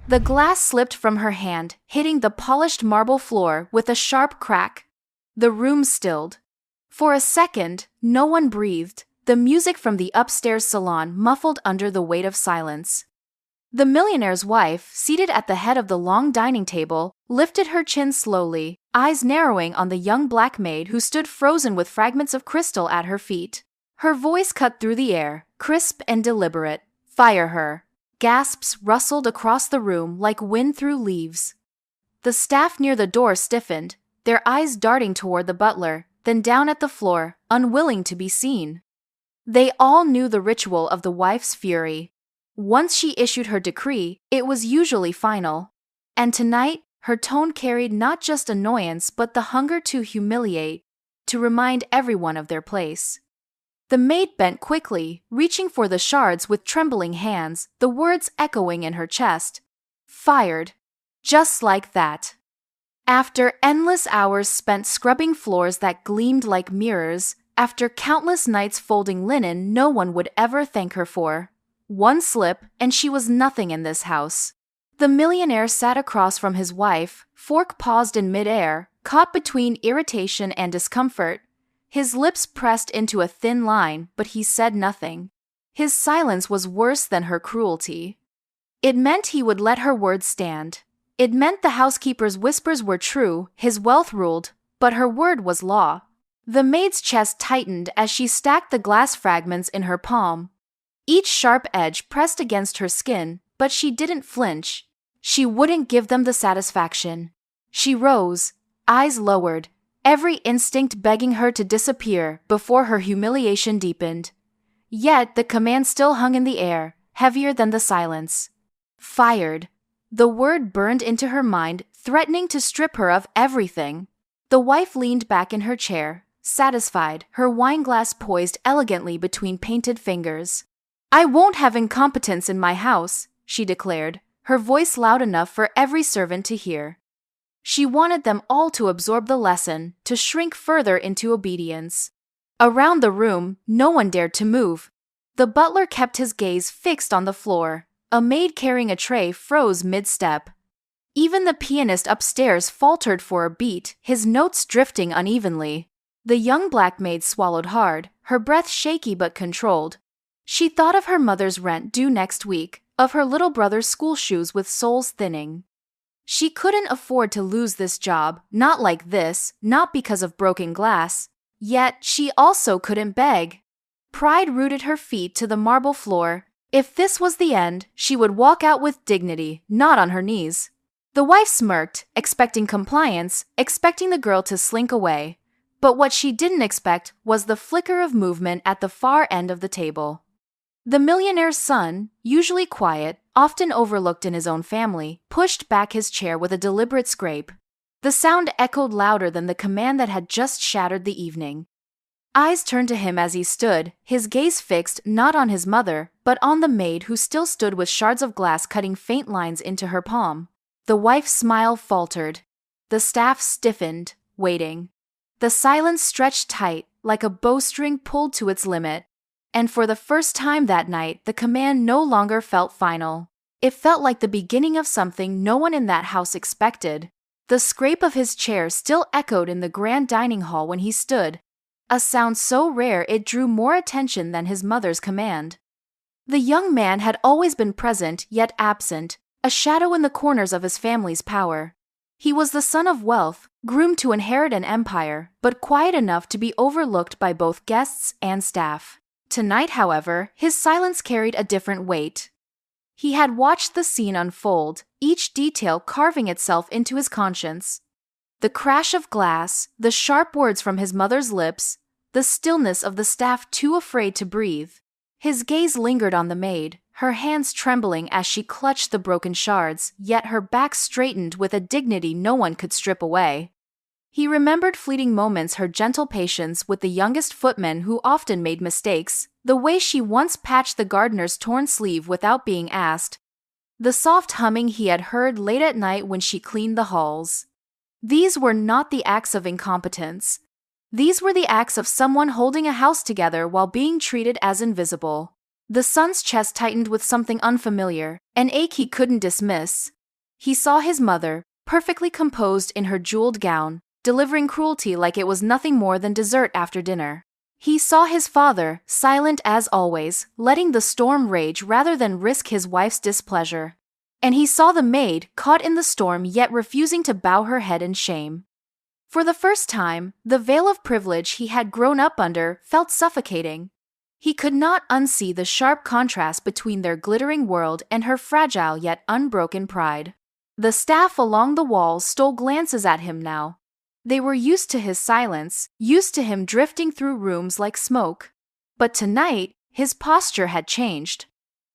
The glass slipped from her hand, hitting the polished marble floor with a sharp crack. The room stilled. For a second, no one breathed, the music from the upstairs salon muffled under the weight of silence. The millionaire's wife, seated at the head of the long dining table, lifted her chin slowly, eyes narrowing on the young black maid who stood frozen with fragments of crystal at her feet. Her voice cut through the air, crisp and deliberate. "Fire her." Gasps rustled across the room like wind through leaves. The staff near the door stiffened, their eyes darting toward the butler, then down at the floor, unwilling to be seen. They all knew the ritual of the wife's fury. Once she issued her decree, it was usually final. And tonight, her tone carried not just annoyance but the hunger to humiliate, to remind everyone of their place. The maid bent quickly, reaching for the shards with trembling hands, the words echoing in her chest. "Fired." Just like that. After endless hours spent scrubbing floors that gleamed like mirrors, after countless nights folding linen no one would ever thank her for. One slip, and she was nothing in this house. The millionaire sat across from his wife, fork paused in midair, caught between irritation and discomfort. His lips pressed into a thin line, but he said nothing. His silence was worse than her cruelty. It meant he would let her words stand. It meant the housekeeper's whispers were true, his wealth ruled, but her word was law. The maid's chest tightened as she stacked the glass fragments in her palm. Each sharp edge pressed against her skin, but she didn't flinch. She wouldn't give them the satisfaction. She rose, eyes lowered, every instinct begging her to disappear before her humiliation deepened. Yet the command still hung in the air, heavier than the silence. Fired. The word burned into her mind, threatening to strip her of everything. The wife leaned back in her chair, satisfied, her wineglass poised elegantly between painted fingers. "I won't have incompetence in my house," she declared, her voice loud enough for every servant to hear. She wanted them all to absorb the lesson, to shrink further into obedience. Around the room, no one dared to move. The butler kept his gaze fixed on the floor. A maid carrying a tray froze mid-step. Even the pianist upstairs faltered for a beat, his notes drifting unevenly. The young black maid swallowed hard, her breath shaky but controlled. She thought of her mother's rent due next week, of her little brother's school shoes with soles thinning. She couldn't afford to lose this job, not like this, not because of broken glass. Yet she also couldn't beg. Pride rooted her feet to the marble floor. If this was the end, she would walk out with dignity, not on her knees. The wife smirked, expecting compliance, expecting the girl to slink away. But what she didn't expect was the flicker of movement at the far end of the table. The millionaire's son, usually quiet, often overlooked in his own family, pushed back his chair with a deliberate scrape. The sound echoed louder than the command that had just shattered the evening. Eyes turned to him as he stood, his gaze fixed not on his mother, but on the maid who still stood with shards of glass cutting faint lines into her palm. The wife's smile faltered. The staff stiffened, waiting. The silence stretched tight, like a bowstring pulled to its limit. And for the first time that night, the command no longer felt final. It felt like the beginning of something no one in that house expected. The scrape of his chair still echoed in the grand dining hall when he stood, a sound so rare it drew more attention than his mother's command. The young man had always been present yet absent, a shadow in the corners of his family's power. He was the son of wealth, groomed to inherit an empire, but quiet enough to be overlooked by both guests and staff. Tonight, however, his silence carried a different weight. He had watched the scene unfold, each detail carving itself into his conscience. The crash of glass, the sharp words from his mother's lips, the stillness of the staff too afraid to breathe. His gaze lingered on the maid, her hands trembling as she clutched the broken shards, yet her back straightened with a dignity no one could strip away. He remembered fleeting moments, her gentle patience with the youngest footman who often made mistakes, the way she once patched the gardener's torn sleeve without being asked, the soft humming he had heard late at night when she cleaned the halls. These were not the acts of incompetence. These were the acts of someone holding a house together while being treated as invisible. The son's chest tightened with something unfamiliar, an ache he couldn't dismiss. He saw his mother, perfectly composed in her jeweled gown, delivering cruelty like it was nothing more than dessert after dinner. He saw his father, silent as always, letting the storm rage rather than risk his wife's displeasure. And he saw the maid, caught in the storm yet refusing to bow her head in shame. For the first time, the veil of privilege he had grown up under felt suffocating. He could not unsee the sharp contrast between their glittering world and her fragile yet unbroken pride. The staff along the walls stole glances at him now. They were used to his silence, used to him drifting through rooms like smoke. But tonight, his posture had changed.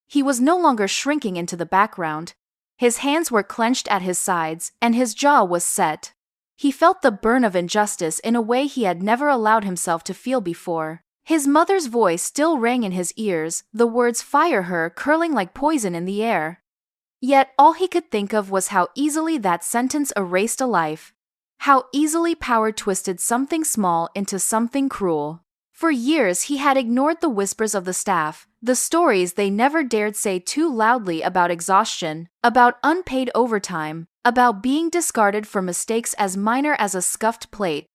He was no longer shrinking into the background. His hands were clenched at his sides, and his jaw was set. He felt the burn of injustice in a way he had never allowed himself to feel before. His mother's voice still rang in his ears, the words "fire her" curling like poison in the air. Yet all he could think of was how easily that sentence erased a life. How easily power twisted something small into something cruel. For years he had ignored the whispers of the staff, the stories they never dared say too loudly about exhaustion, about unpaid overtime, about being discarded for mistakes as minor as a scuffed plate.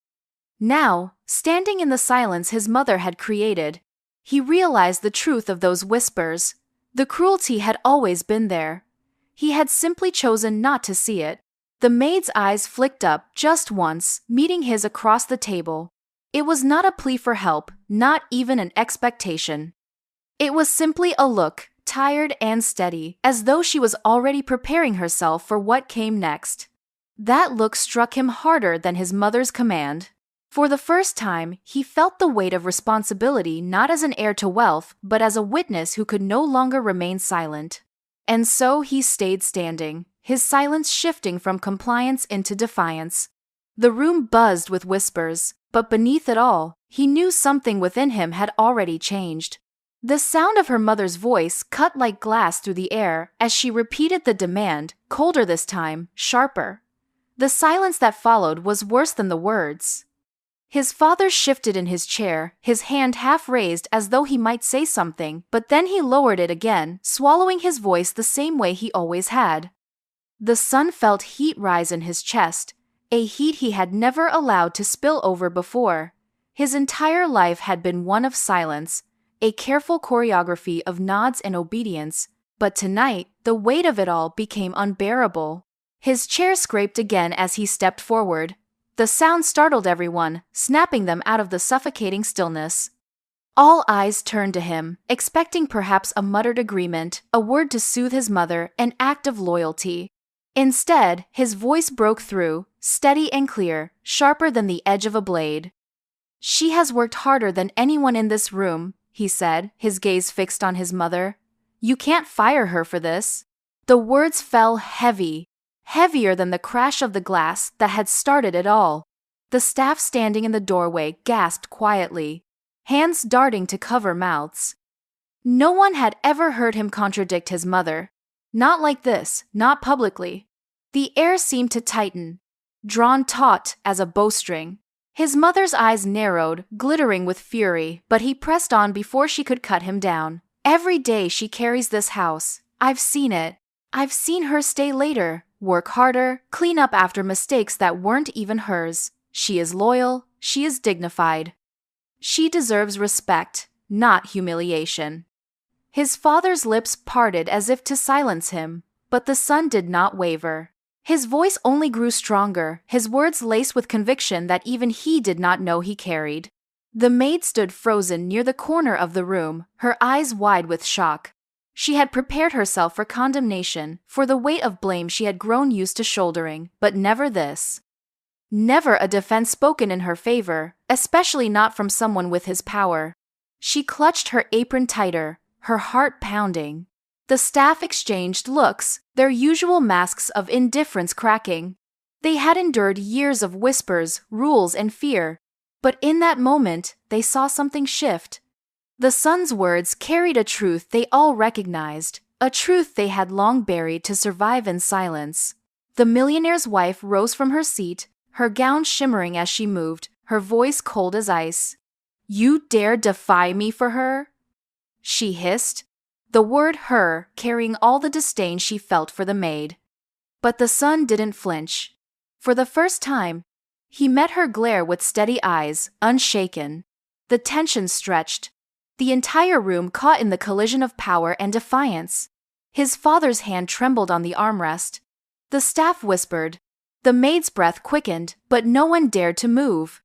Now, standing in the silence his mother had created, he realized the truth of those whispers. The cruelty had always been there. He had simply chosen not to see it. The maid's eyes flicked up just once, meeting his across the table. It was not a plea for help, not even an expectation. It was simply a look, tired and steady, as though she was already preparing herself for what came next. That look struck him harder than his mother's command. For the first time, he felt the weight of responsibility not as an heir to wealth, but as a witness who could no longer remain silent. And so he stayed standing, his silence shifting from compliance into defiance. The room buzzed with whispers, but beneath it all, he knew something within him had already changed. The sound of her mother's voice cut like glass through the air as she repeated the demand, colder this time, sharper. The silence that followed was worse than the words. His father shifted in his chair, his hand half raised as though he might say something, but then he lowered it again, swallowing his voice the same way he always had. The son felt heat rise in his chest, a heat he had never allowed to spill over before. His entire life had been one of silence, a careful choreography of nods and obedience, but tonight, the weight of it all became unbearable. His chair scraped again as he stepped forward. The sound startled everyone, snapping them out of the suffocating stillness. All eyes turned to him, expecting perhaps a muttered agreement, a word to soothe his mother, an act of loyalty. Instead, his voice broke through, steady and clear, sharper than the edge of a blade. "She has worked harder than anyone in this room," he said, his gaze fixed on his mother. "You can't fire her for this." The words fell heavy. Heavier than the crash of the glass that had started it all. The staff standing in the doorway gasped quietly, hands darting to cover mouths. No one had ever heard him contradict his mother. Not like this, not publicly. The air seemed to tighten, drawn taut as a bowstring. His mother's eyes narrowed, glittering with fury, but he pressed on before she could cut him down. "Every day she carries this house. I've seen it. I've seen her stay later, work harder, clean up after mistakes that weren't even hers. She is loyal, she is dignified. She deserves respect, not humiliation." His father's lips parted as if to silence him, but the son did not waver. His voice only grew stronger, his words laced with conviction that even he did not know he carried. The maid stood frozen near the corner of the room, her eyes wide with shock. She had prepared herself for condemnation, for the weight of blame she had grown used to shouldering, but never this. Never a defense spoken in her favor, especially not from someone with his power. She clutched her apron tighter, her heart pounding. The staff exchanged looks, their usual masks of indifference cracking. They had endured years of whispers, rules, and fear, but in that moment, they saw something shift. The son's words carried a truth they all recognized, a truth they had long buried to survive in silence. The millionaire's wife rose from her seat, her gown shimmering as she moved, her voice cold as ice. "You dare defy me for her?" she hissed, the word "her" carrying all the disdain she felt for the maid. But the son didn't flinch. For the first time, he met her glare with steady eyes, unshaken. The tension stretched. The entire room caught in the collision of power and defiance. His father's hand trembled on the armrest. The staff whispered. The maid's breath quickened, but no one dared to move.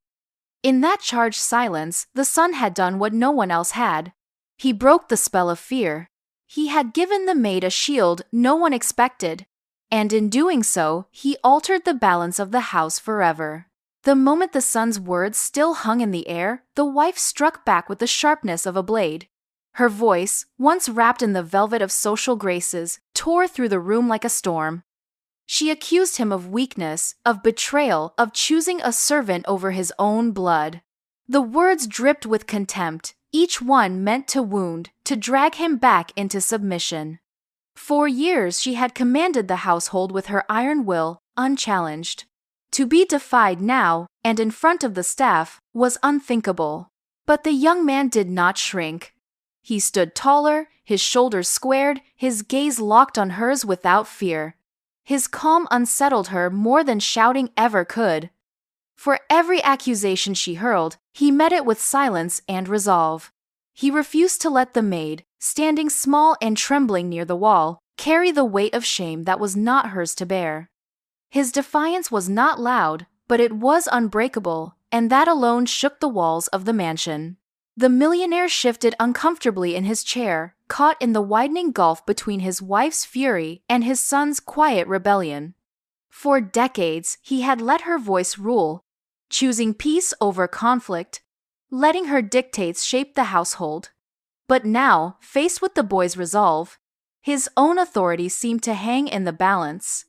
In that charged silence, the son had done what no one else had. He broke the spell of fear. He had given the maid a shield no one expected. And in doing so, he altered the balance of the house forever. The moment the son's words still hung in the air, the wife struck back with the sharpness of a blade. Her voice, once wrapped in the velvet of social graces, tore through the room like a storm. She accused him of weakness, of betrayal, of choosing a servant over his own blood. The words dripped with contempt, each one meant to wound, to drag him back into submission. For years she had commanded the household with her iron will, unchallenged. To be defied now, and in front of the staff, was unthinkable. But the young man did not shrink. He stood taller, his shoulders squared, his gaze locked on hers without fear. His calm unsettled her more than shouting ever could. For every accusation she hurled, he met it with silence and resolve. He refused to let the maid, standing small and trembling near the wall, carry the weight of shame that was not hers to bear. His defiance was not loud, but it was unbreakable, and that alone shook the walls of the mansion. The millionaire shifted uncomfortably in his chair, caught in the widening gulf between his wife's fury and his son's quiet rebellion. For decades, he had let her voice rule, choosing peace over conflict, letting her dictates shape the household. But now, faced with the boy's resolve, his own authority seemed to hang in the balance.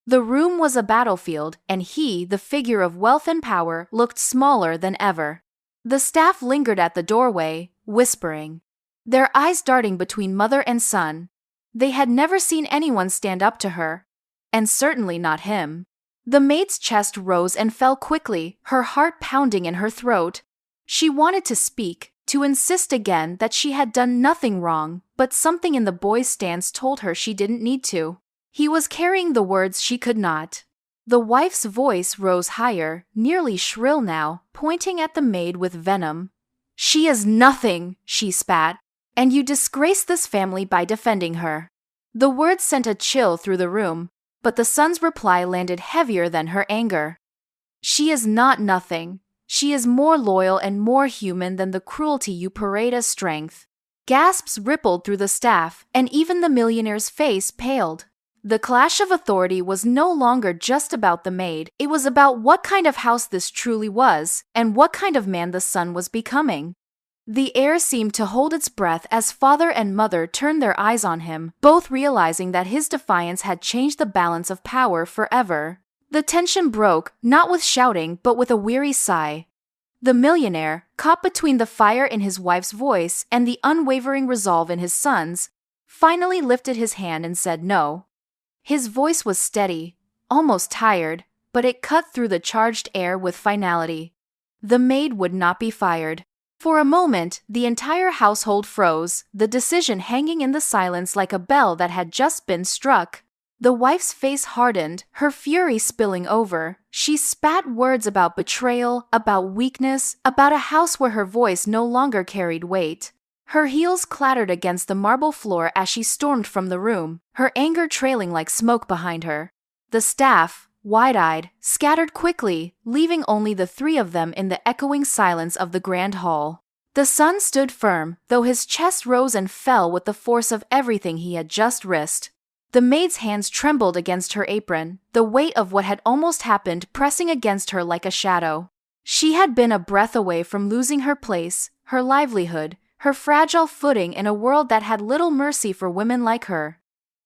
The room was a battlefield, and he, the figure of wealth and power, looked smaller than ever. The staff lingered at the doorway, whispering, their eyes darting between mother and son. They had never seen anyone stand up to her, and certainly not him. The maid's chest rose and fell quickly, her heart pounding in her throat. She wanted to speak, to insist again that she had done nothing wrong, but something in the boy's stance told her she didn't need to. He was carrying the words she could not. The wife's voice rose higher, nearly shrill now, pointing at the maid with venom. She is nothing, she spat, and you disgrace this family by defending her. The words sent a chill through the room, but the son's reply landed heavier than her anger. She is not nothing. She is more loyal and more human than the cruelty you parade as strength. Gasps rippled through the staff, and even the millionaire's face paled. The clash of authority was no longer just about the maid, it was about what kind of house this truly was, and what kind of man the son was becoming. The air seemed to hold its breath as father and mother turned their eyes on him, both realizing that his defiance had changed the balance of power forever. The tension broke, not with shouting, but with a weary sigh. The millionaire, caught between the fire in his wife's voice and the unwavering resolve in his son's, finally lifted his hand and said no. His voice was steady, almost tired, but it cut through the charged air with finality. The maid would not be fired. For a moment, the entire household froze, the decision hanging in the silence like a bell that had just been struck. The wife's face hardened, her fury spilling over. She spat words about betrayal, about weakness, about a house where her voice no longer carried weight. Her heels clattered against the marble floor as she stormed from the room, her anger trailing like smoke behind her. The staff, wide-eyed, scattered quickly, leaving only the three of them in the echoing silence of the grand hall. The son stood firm, though his chest rose and fell with the force of everything he had just risked. The maid's hands trembled against her apron, the weight of what had almost happened pressing against her like a shadow. She had been a breath away from losing her place, her livelihood, her fragile footing in a world that had little mercy for women like her.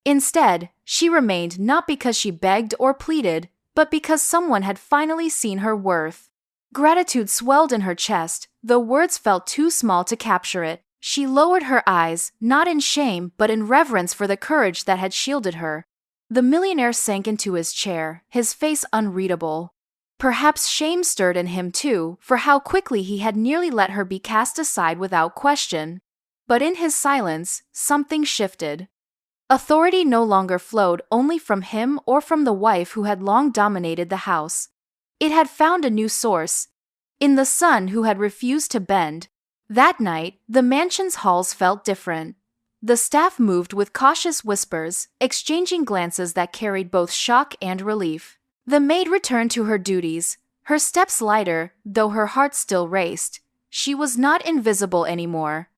Instead, she remained not because she begged or pleaded, but because someone had finally seen her worth. Gratitude swelled in her chest, though words felt too small to capture it. She lowered her eyes, not in shame but in reverence for the courage that had shielded her. The millionaire sank into his chair, his face unreadable. Perhaps shame stirred in him too, for how quickly he had nearly let her be cast aside without question. But in his silence, something shifted. Authority no longer flowed only from him or from the wife who had long dominated the house. It had found a new source in the son who had refused to bend. That night, the mansion's halls felt different. The staff moved with cautious whispers, exchanging glances that carried both shock and relief. The maid returned to her duties, her steps lighter, though her heart still raced. She was not invisible anymore.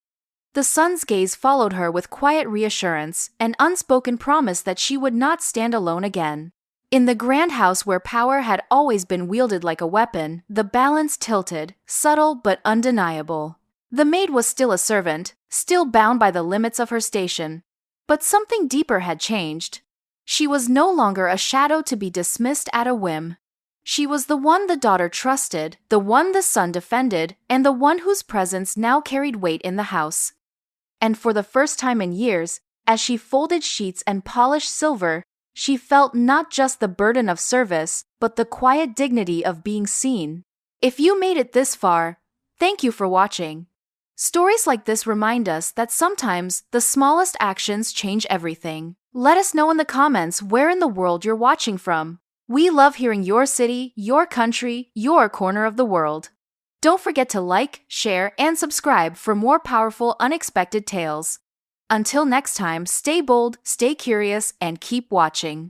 The son's gaze followed her with quiet reassurance, an unspoken promise that she would not stand alone again. In the grand house where power had always been wielded like a weapon, the balance tilted, subtle but undeniable. The maid was still a servant, still bound by the limits of her station. But something deeper had changed. She was no longer a shadow to be dismissed at a whim. She was the one the daughter trusted, the one the son defended, and the one whose presence now carried weight in the house. And for the first time in years, as she folded sheets and polished silver, she felt not just the burden of service, but the quiet dignity of being seen. If you made it this far, thank you for watching. Stories like this remind us that sometimes the smallest actions change everything. Let us know in the comments where in the world you're watching from. We love hearing your city, your country, your corner of the world. Don't forget to like, share, and subscribe for more powerful, unexpected tales. Until next time, stay bold, stay curious, and keep watching.